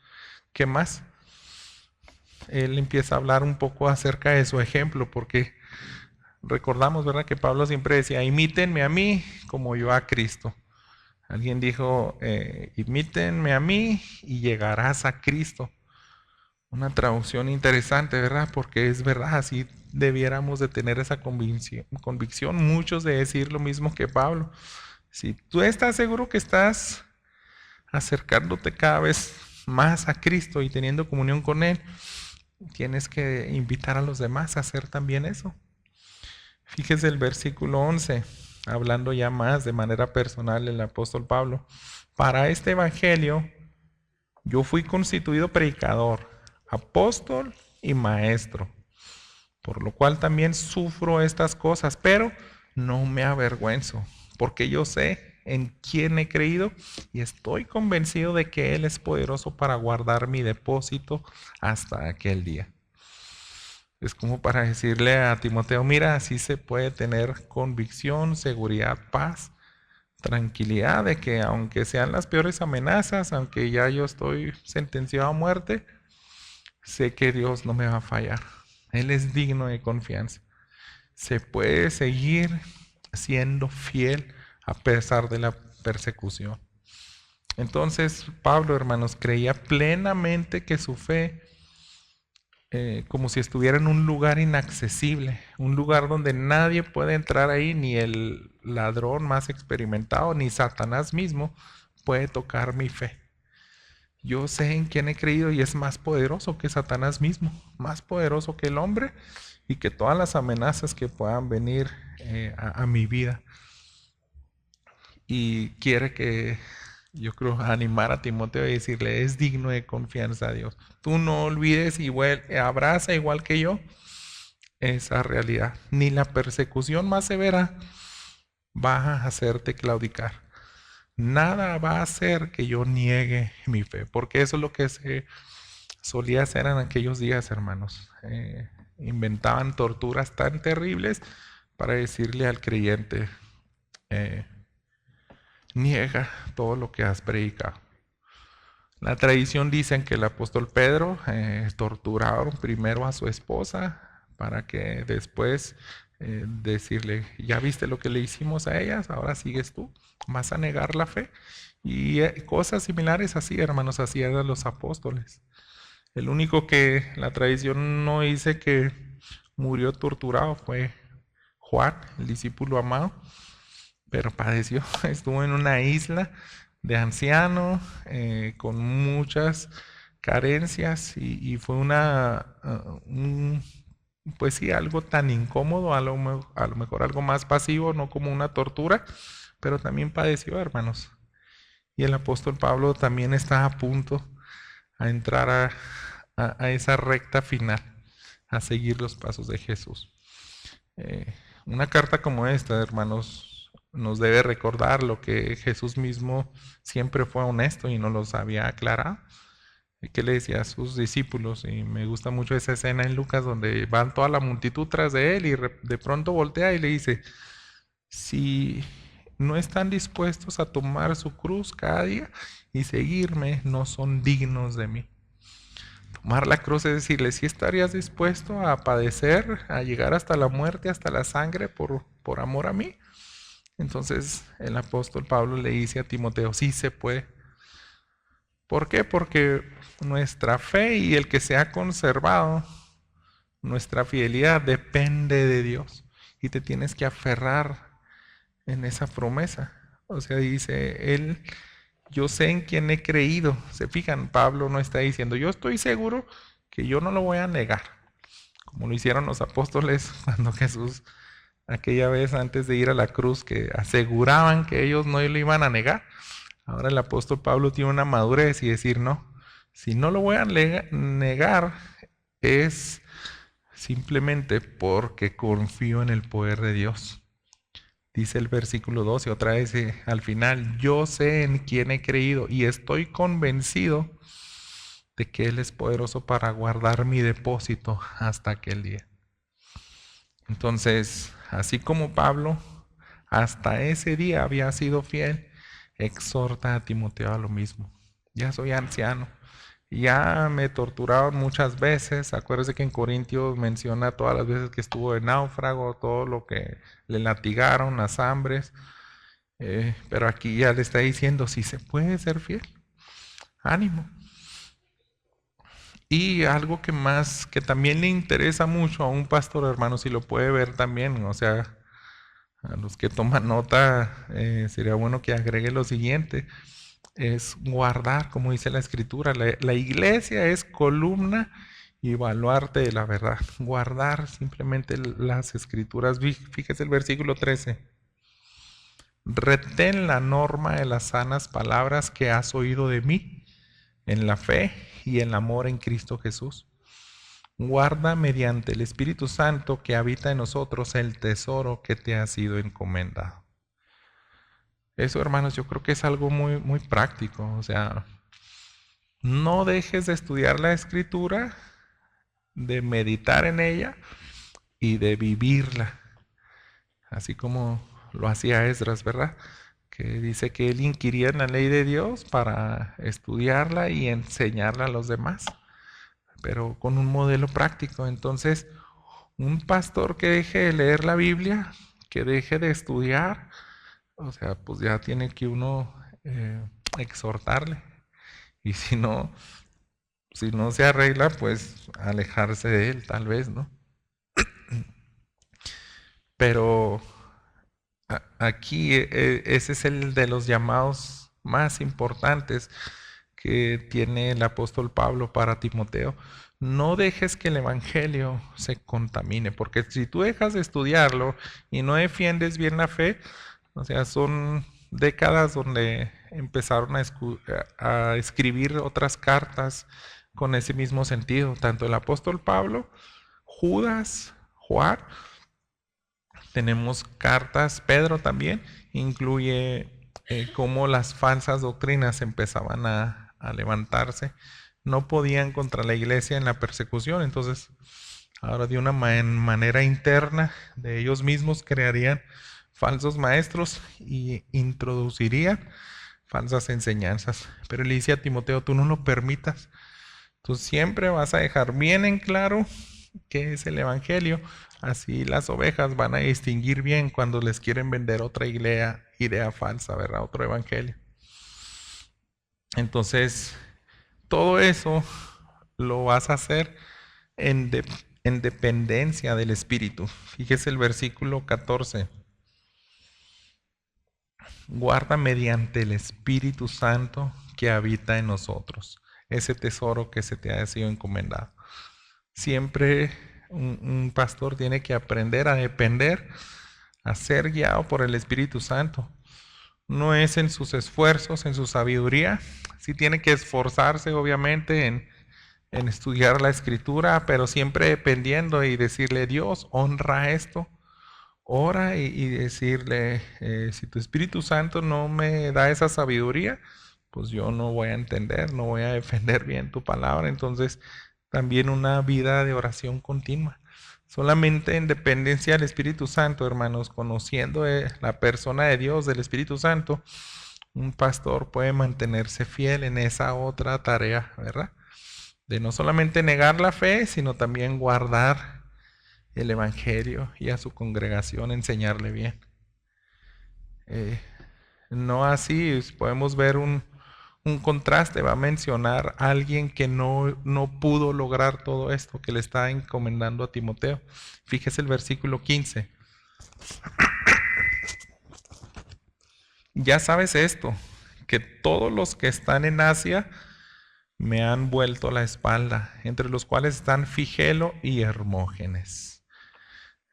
¿Qué más? Él empieza a hablar un poco acerca de su ejemplo, porque recordamos, ¿verdad?, que Pablo siempre decía, imítenme a mí como yo a Cristo. Alguien dijo, imítenme a mí y llegarás a Cristo. Una traducción interesante, ¿verdad? Porque es verdad, así debiéramos de tener esa convicción, muchos de decir lo mismo que Pablo. Si tú estás seguro que estás acercándote cada vez más a Cristo y teniendo comunión con Él, tienes que invitar a los demás a hacer también eso. Fíjese el versículo 11, hablando ya más de manera personal el apóstol Pablo. Para este evangelio yo fui constituido predicador, apóstol y maestro, por lo cual también sufro estas cosas, pero no me avergüenzo, porque yo sé en quién he creído y estoy convencido de que Él es poderoso para guardar mi depósito hasta aquel día. Es como para decirle a Timoteo, mira, así se puede tener convicción, seguridad, paz, tranquilidad de que aunque sean las peores amenazas, aunque ya yo estoy sentenciado a muerte, sé que Dios no me va a fallar. Él es digno de confianza. Se puede seguir siendo fiel a pesar de la persecución. Entonces, Pablo, hermanos, creía plenamente que su fe, como si estuviera en un lugar inaccesible, un lugar donde nadie puede entrar ahí, ni el ladrón más experimentado, ni Satanás mismo puede tocar mi fe. Yo sé en quién he creído y es más poderoso que Satanás mismo, más poderoso que el hombre y que todas las amenazas que puedan venir a mi vida. Y quiere que, yo creo, animar a Timoteo y decirle, es digno de confianza a Dios. Tú no olvides, igual, abraza igual que yo esa realidad. Ni la persecución más severa va a hacerte claudicar. nada va a hacer que yo niegue mi fe, porque eso es lo que se solía hacer en aquellos días, hermanos. Inventaban torturas tan terribles para decirle al creyente, eh, niega todo lo que has predicado. La tradición dice que el apóstol Pedro torturaron primero a su esposa para que después decirle, ya viste lo que le hicimos a ellas, ahora sigues tú, vas a negar la fe. Y cosas similares así, hermanos, así eran los apóstoles. El único que la tradición no dice que murió torturado fue Juan, el discípulo amado, pero padeció, estuvo en una isla de anciano, con muchas carencias y fue pues sí, algo tan incómodo, a lo mejor algo más pasivo, no como una tortura, pero también padeció, hermanos. Y el apóstol Pablo también está a punto a entrar a esa recta final, a seguir los pasos de Jesús. Una carta como esta, hermanos, nos debe recordar lo que Jesús mismo siempre fue honesto y nos los había aclarado. ¿Qué le decía a sus discípulos? Y me gusta mucho esa escena en Lucas donde van toda la multitud tras de él y de pronto voltea y le dice, si no están dispuestos a tomar su cruz cada día y seguirme, no son dignos de mí. Tomar la cruz es decirle, si estarías dispuesto a padecer, a llegar hasta la muerte, hasta la sangre por amor a mí. Entonces el apóstol Pablo le dice a Timoteo, sí se puede. ¿Por qué? Porque nuestra fe y el que se ha conservado, nuestra fidelidad depende de Dios. Y te tienes que aferrar en esa promesa. O sea, dice él, yo sé en quién he creído. Se fijan, Pablo no está diciendo, yo estoy seguro que yo no lo voy a negar. Como lo hicieron los apóstoles cuando Jesús, aquella vez antes de ir a la cruz, que aseguraban que ellos no lo iban a negar. Ahora el apóstol Pablo tiene una madurez y decir, no, si no lo voy a negar es simplemente porque confío en el poder de Dios. Dice el versículo 12, otra vez al final, yo sé en quién he creído y estoy convencido de que Él es poderoso para guardar mi depósito hasta aquel día. Entonces, así como Pablo hasta ese día había sido fiel, exhorta a Timoteo a lo mismo. Ya soy anciano, ya me torturaron muchas veces. Acuérdese que en Corintios menciona todas las veces que estuvo de náufrago, todo lo que le latigaron, las hambres. Pero aquí ya le está diciendo, si se puede ser fiel, ánimo. Y algo que también le interesa mucho a un pastor, hermano, si lo puede ver también, o sea, a los que toman nota, sería bueno que agregue lo siguiente, es guardar, como dice la escritura, la iglesia es columna y baluarte de la verdad, guardar simplemente las escrituras. Fíjese el versículo 13, retén la norma de las sanas palabras que has oído de mí, en la fe y el amor en Cristo Jesús. Guarda mediante el Espíritu Santo que habita en nosotros el tesoro que te ha sido encomendado. Eso, hermanos, yo creo que es algo muy, muy práctico. O sea, no dejes de estudiar la Escritura, de meditar en ella y de vivirla. Así como lo hacía Esdras, ¿verdad? Que dice que él inquiría en la ley de Dios para estudiarla y enseñarla a los demás, pero con un modelo práctico. Entonces, un pastor que deje de leer la Biblia, que deje de estudiar, o sea, pues ya tiene que uno exhortarle. Y si no se arregla, pues alejarse de él, tal vez, ¿no? Pero aquí ese es el de los llamados más importantes que tiene el apóstol Pablo para Timoteo. No dejes que el evangelio se contamine, porque si tú dejas de estudiarlo y no defiendes bien la fe, o sea, son décadas donde empezaron a escribir otras cartas con ese mismo sentido, tanto el apóstol Pablo, Judas, Juan, tenemos cartas, Pedro también, incluye cómo las falsas doctrinas empezaban a levantarse. No podían contra la iglesia en la persecución, entonces ahora de una manera interna de ellos mismos crearían falsos maestros y introducirían falsas enseñanzas. Pero le dice a Timoteo, tú no lo permitas. Tú siempre vas a dejar bien en claro qué es el evangelio. Así las ovejas van a distinguir bien cuando les quieren vender otra idea falsa, ¿verdad? Otro evangelio. Entonces, todo eso lo vas a hacer en dependencia del Espíritu. Fíjese el versículo 14. Guarda mediante el Espíritu Santo que habita en nosotros ese tesoro que se te ha sido encomendado. Siempre un pastor tiene que aprender a depender, a ser guiado por el Espíritu Santo. No es en sus esfuerzos, en su sabiduría. Sí tiene que esforzarse, obviamente, en estudiar la Escritura, pero siempre dependiendo y decirle, Dios, honra esto. Ora y decirle, si tu Espíritu Santo no me da esa sabiduría, pues yo no voy a entender, no voy a defender bien tu palabra. Entonces, también una vida de oración continua. Solamente en dependencia del Espíritu Santo, hermanos, conociendo la persona de Dios, del Espíritu Santo, un pastor puede mantenerse fiel en esa otra tarea, ¿verdad? De no solamente negar la fe, sino también guardar el Evangelio y a su congregación enseñarle bien. No así, podemos ver un contraste. Va a mencionar a alguien que no pudo lograr todo esto que le está encomendando a Timoteo. Fíjese el versículo 15. Ya sabes esto, que todos los que están en Asia me han vuelto la espalda, entre los cuales están Figelo y Hermógenes.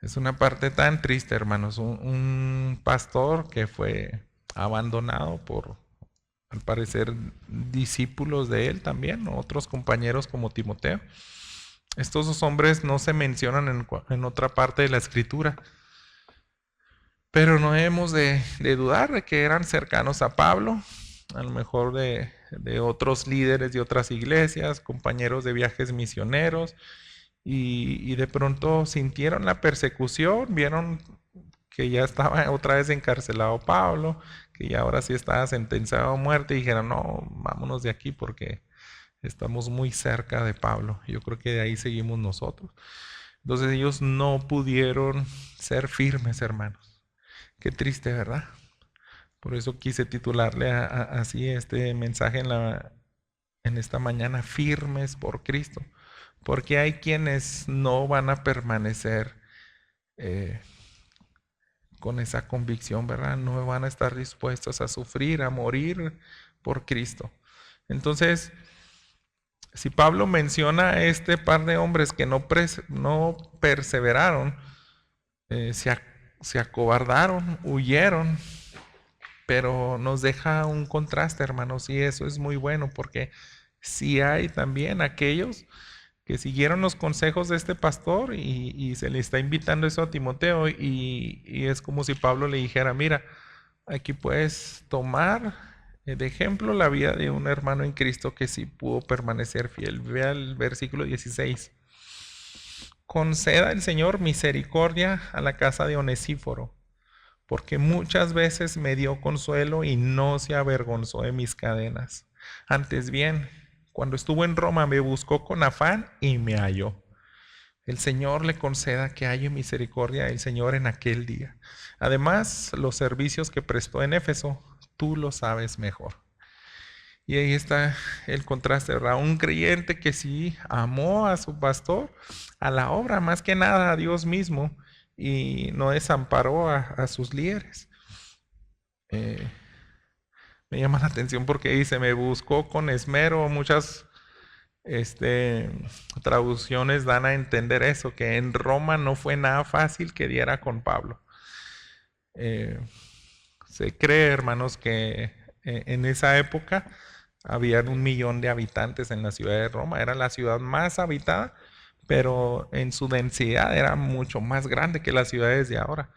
Es una parte tan triste, hermanos. Un pastor que fue abandonado por, al parecer, discípulos de él también, otros compañeros como Timoteo. Estos dos hombres no se mencionan en otra parte de la Escritura, pero no debemos de dudar de que eran cercanos a Pablo, a lo mejor de otros líderes de otras iglesias, compañeros de viajes misioneros, y de pronto sintieron la persecución, vieron que ya estaba otra vez encarcelado Pablo, que ya ahora sí estaba sentenciado a muerte, y dijeron, no, vámonos de aquí porque estamos muy cerca de Pablo. Yo creo que de ahí seguimos nosotros. Entonces ellos no pudieron ser firmes, hermanos. Qué triste, ¿verdad? Por eso quise titularle así este mensaje en esta mañana, firmes por Cristo. Porque hay quienes no van a permanecer con esa convicción, ¿verdad? No van a estar dispuestos a sufrir, a morir por Cristo. Entonces, si Pablo menciona a este par de hombres que no perseveraron, se acobardaron, huyeron, pero nos deja un contraste, hermanos, y eso es muy bueno, porque sí hay también aquellos que siguieron los consejos de este pastor y se le está invitando eso a Timoteo, y es como si Pablo le dijera, mira, aquí puedes tomar de ejemplo la vida de un hermano en Cristo que sí pudo permanecer fiel. Vea el versículo 16. Conceda el Señor misericordia a la casa de Onesíforo, porque muchas veces me dio consuelo y no se avergonzó de mis cadenas. Antes bien, cuando estuvo en Roma me buscó con afán y me halló. El Señor le conceda que haya misericordia del Señor en aquel día. Además, los servicios que prestó en Éfeso, tú lo sabes mejor. Y ahí está el contraste, ¿verdad? Un creyente que sí amó a su pastor, a la obra, más que nada a Dios mismo, y no desamparó a sus líderes. Me llama la atención porque dice, me buscó con esmero. Muchas traducciones dan a entender eso, que en Roma no fue nada fácil que diera con Pablo. Se cree, hermanos, que en esa época habían 1 millón de habitantes en la ciudad de Roma. Era la ciudad más habitada, pero en su densidad era mucho más grande que las ciudades de ahora.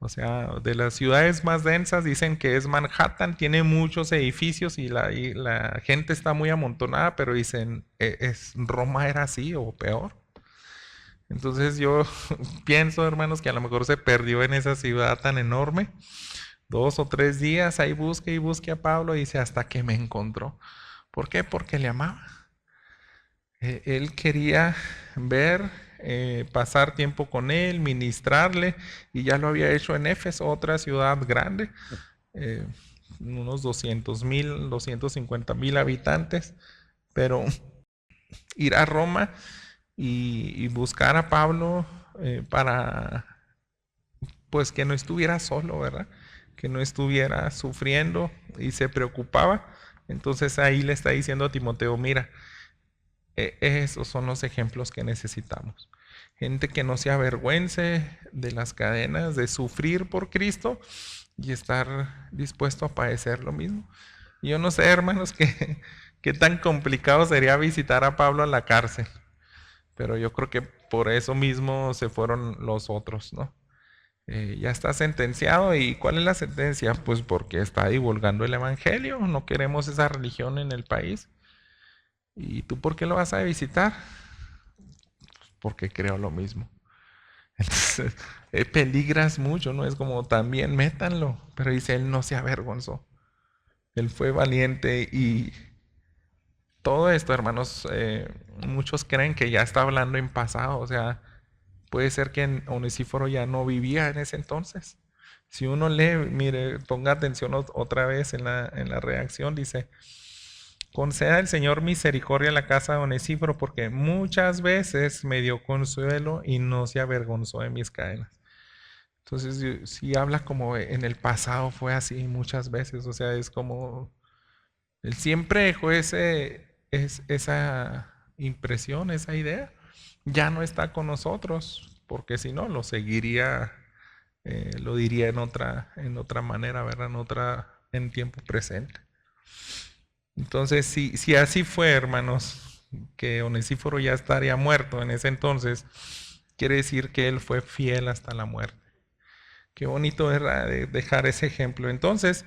O sea, de las ciudades más densas dicen que es Manhattan, tiene muchos edificios y la gente está muy amontonada, pero dicen, Roma era así o peor. Entonces yo pienso, hermanos, que a lo mejor se perdió en esa ciudad tan enorme. 2 o 3 días ahí busque y busque a Pablo y dice hasta que me encontró. ¿Por qué? Porque le amaba. Él quería ver, pasar tiempo con él, ministrarle, y ya lo había hecho en Éfeso, otra ciudad grande, eh, unos 200,000, 250,000 habitantes, pero ir a Roma y buscar a Pablo para, pues que no estuviera solo, ¿verdad? Que no estuviera sufriendo y se preocupaba. Entonces ahí le está diciendo a Timoteo, mira, esos son los ejemplos que necesitamos. Gente que no se avergüence de las cadenas, de sufrir por Cristo y estar dispuesto a padecer lo mismo. Yo no sé, hermanos, qué tan complicado sería visitar a Pablo a la cárcel, pero yo creo que por eso mismo se fueron los otros, ¿no? Ya está sentenciado. ¿Y cuál es la sentencia? Pues porque está divulgando el evangelio. No queremos esa religión en el país. ¿Y tú por qué lo vas a visitar? Porque creo lo mismo. Entonces, peligras mucho, ¿no? Es como también métanlo. Pero dice, él no se avergonzó. Él fue valiente y todo esto, hermanos, muchos creen que ya está hablando en pasado. O sea, puede ser que Onesíforo ya no vivía en ese entonces. Si uno lee, mire, ponga atención otra vez en la redacción, dice, conceda el Señor misericordia a la casa de Onesíforo, porque muchas veces me dio consuelo y no se avergonzó de mis cadenas. Entonces, si habla como en el pasado fue así muchas veces, o sea, es como, él siempre dejó esa impresión, esa idea, ya no está con nosotros, porque si no, lo seguiría, lo diría en otra manera, ¿verdad? En tiempo presente. Entonces, si así fue, hermanos, que Onesíforo ya estaría muerto en ese entonces, quiere decir que él fue fiel hasta la muerte. Qué bonito era de dejar ese ejemplo. Entonces,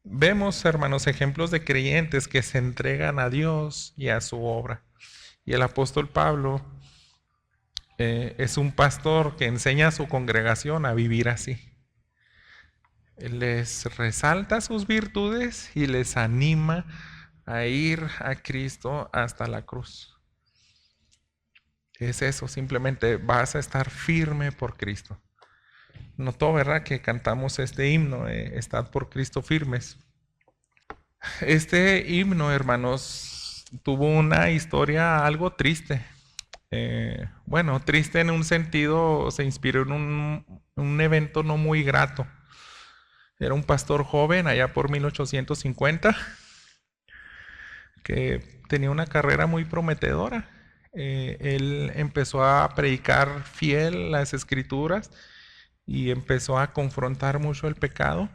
vemos, hermanos, ejemplos de creyentes que se entregan a Dios y a su obra. Y el apóstol Pablo es un pastor que enseña a su congregación a vivir así. Les resalta sus virtudes y les anima a ir a Cristo hasta la cruz. Es eso, simplemente vas a estar firme por Cristo. Notó, ¿verdad?, que cantamos este himno, Estad por Cristo firmes. Este himno, hermanos, tuvo una historia algo triste. Bueno, triste en un sentido, se inspiró en un evento no muy grato. Era un pastor joven allá por 1850 que tenía una carrera muy prometedora. Él empezó a predicar fiel las escrituras y empezó a confrontar mucho el pecado,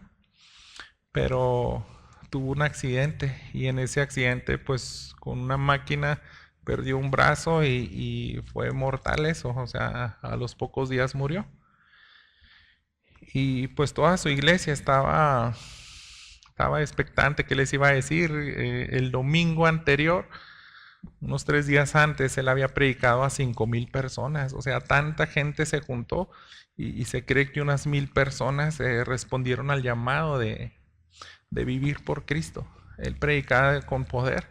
pero tuvo un accidente y en ese accidente pues con una máquina perdió un brazo y fue mortal eso, o sea, a los pocos días murió. Y pues toda su iglesia estaba expectante qué les iba a decir. El domingo anterior, unos 3 días antes, él había predicado a 5,000 personas, o sea, tanta gente se juntó y se cree que unas 1,000 personas respondieron al llamado de vivir por Cristo. Él predicaba con poder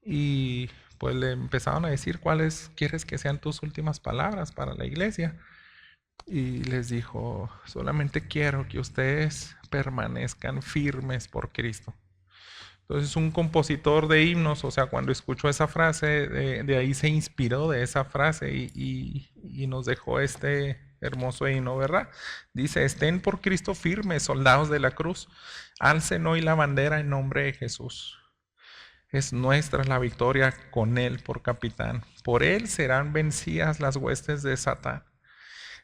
y pues le empezaron a decir cuáles quieres que sean tus últimas palabras para la iglesia. Y les dijo, solamente quiero que ustedes permanezcan firmes por Cristo. Entonces un compositor de himnos, o sea, cuando escuchó esa frase, de ahí se inspiró de esa frase y nos dejó este hermoso himno, ¿verdad? Dice, estén por Cristo firmes, soldados de la cruz, alcen hoy la bandera en nombre de Jesús. Es nuestra la victoria con Él por capitán. Por Él serán vencidas las huestes de Satán.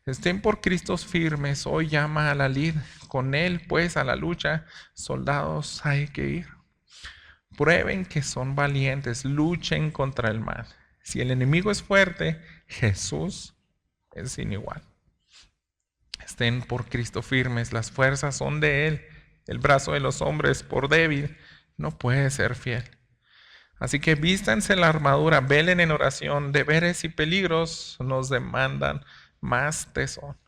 Estén por Cristo firmes, hoy llama a la lid, con Él pues a la lucha, soldados hay que ir. Prueben que son valientes, luchen contra el mal. Si el enemigo es fuerte, Jesús es sin igual. Estén por Cristo firmes, las fuerzas son de Él. El brazo de los hombres, por débil, no puede ser fiel. Así que vístanse la armadura, velen en oración, deberes y peligros nos demandan más tesón.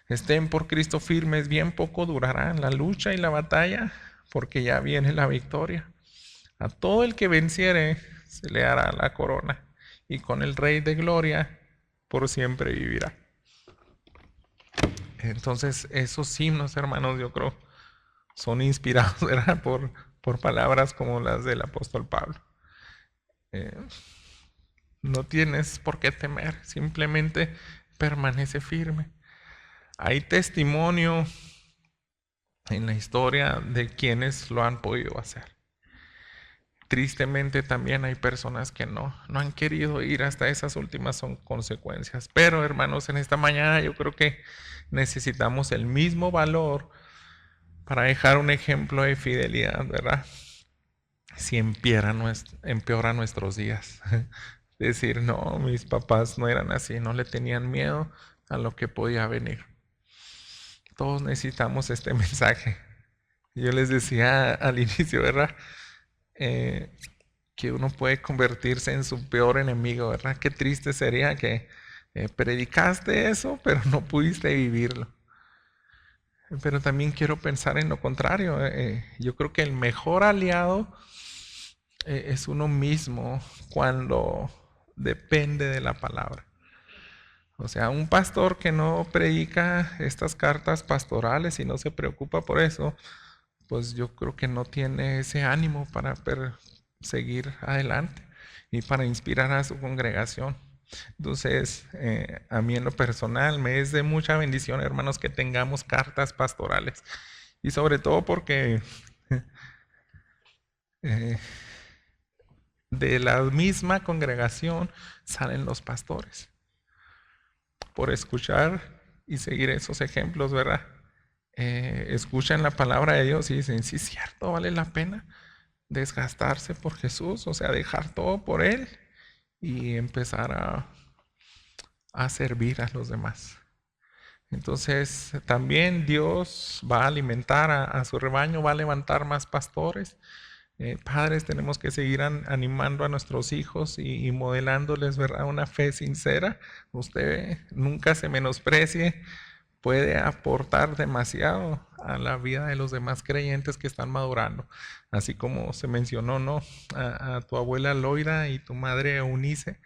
Estén por Cristo firmes, bien poco durarán la lucha y la batalla, porque ya viene la victoria. A todo el que venciere se le hará la corona, y con el Rey de gloria por siempre vivirá. Entonces esos himnos, hermanos, yo creo, son inspirados, ¿verdad? por palabras como las del apóstol Pablo. No tienes por qué temer, simplemente permanece firme. Hay testimonio en la historia de quienes lo han podido hacer. Tristemente también hay personas que no han querido ir hasta esas últimas consecuencias. Pero hermanos, en esta mañana yo creo que necesitamos el mismo valor para dejar un ejemplo de fidelidad, ¿verdad? Si empeora nuestros días. Decir, no, mis papás no eran así, no le tenían miedo a lo que podía venir. Todos necesitamos este mensaje. Yo les decía al inicio, ¿verdad? Que uno puede convertirse en su peor enemigo, ¿verdad? Qué triste sería que predicaste eso, pero no pudiste vivirlo. Pero también quiero pensar en lo contrario. Yo creo que el mejor aliado es uno mismo cuando depende de la palabra. O sea, un pastor que no predica estas cartas pastorales y no se preocupa por eso, pues yo creo que no tiene ese ánimo para seguir adelante y para inspirar a su congregación. Entonces, a mí en lo personal me es de mucha bendición, hermanos, que tengamos cartas pastorales. Y sobre todo porque de la misma congregación salen los pastores. Por escuchar y seguir esos ejemplos, ¿verdad? Escuchan la palabra de Dios y dicen, sí, es cierto, vale la pena desgastarse por Jesús, o sea, dejar todo por Él y empezar a servir a los demás. Entonces, también Dios va a alimentar a su rebaño, va a levantar más pastores. Padres, tenemos que seguir animando a nuestros hijos y modelándoles, ¿verdad?, una fe sincera. Usted nunca se menosprecie, puede aportar demasiado a la vida de los demás creyentes que están madurando. Así como se mencionó, ¿no?, a tu abuela Loida y tu madre Eunice,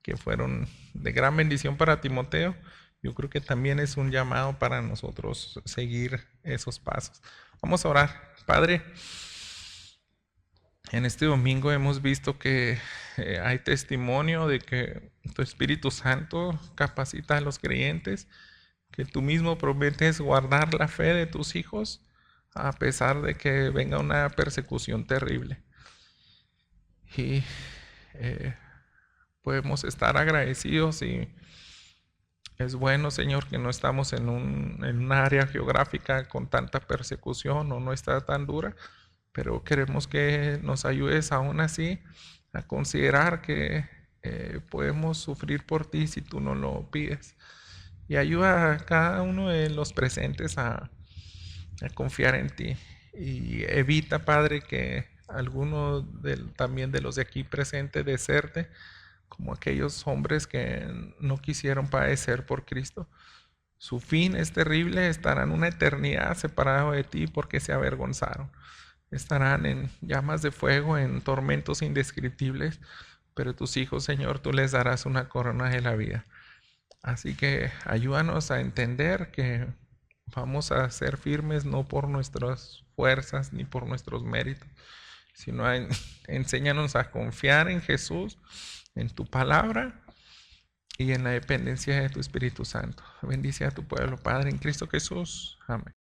que fueron de gran bendición para Timoteo. Yo creo que también es un llamado para nosotros seguir esos pasos. Vamos a orar. Padre, en este domingo hemos visto que hay testimonio de que tu Espíritu Santo capacita a los creyentes, que tú mismo prometes guardar la fe de tus hijos a pesar de que venga una persecución terrible. Y podemos estar agradecidos y es bueno, Señor, que no estamos en un área geográfica con tanta persecución o no está tan dura, pero queremos que nos ayudes aún así a considerar que podemos sufrir por ti si tú no lo pides. Y ayuda a cada uno de los presentes a confiar en ti. Y evita, Padre, que alguno también de los de aquí presentes deserte, como aquellos hombres que no quisieron padecer por Cristo. Su fin es terrible, estarán una eternidad separados de ti porque se avergonzaron. Estarán en llamas de fuego, en tormentos indescriptibles, pero tus hijos, Señor, tú les darás una corona de la vida. Así que ayúdanos a entender que vamos a ser firmes no por nuestras fuerzas ni por nuestros méritos, sino enséñanos a confiar en Jesús, en tu palabra y en la dependencia de tu Espíritu Santo. Bendice a tu pueblo, Padre, en Cristo Jesús. Amén.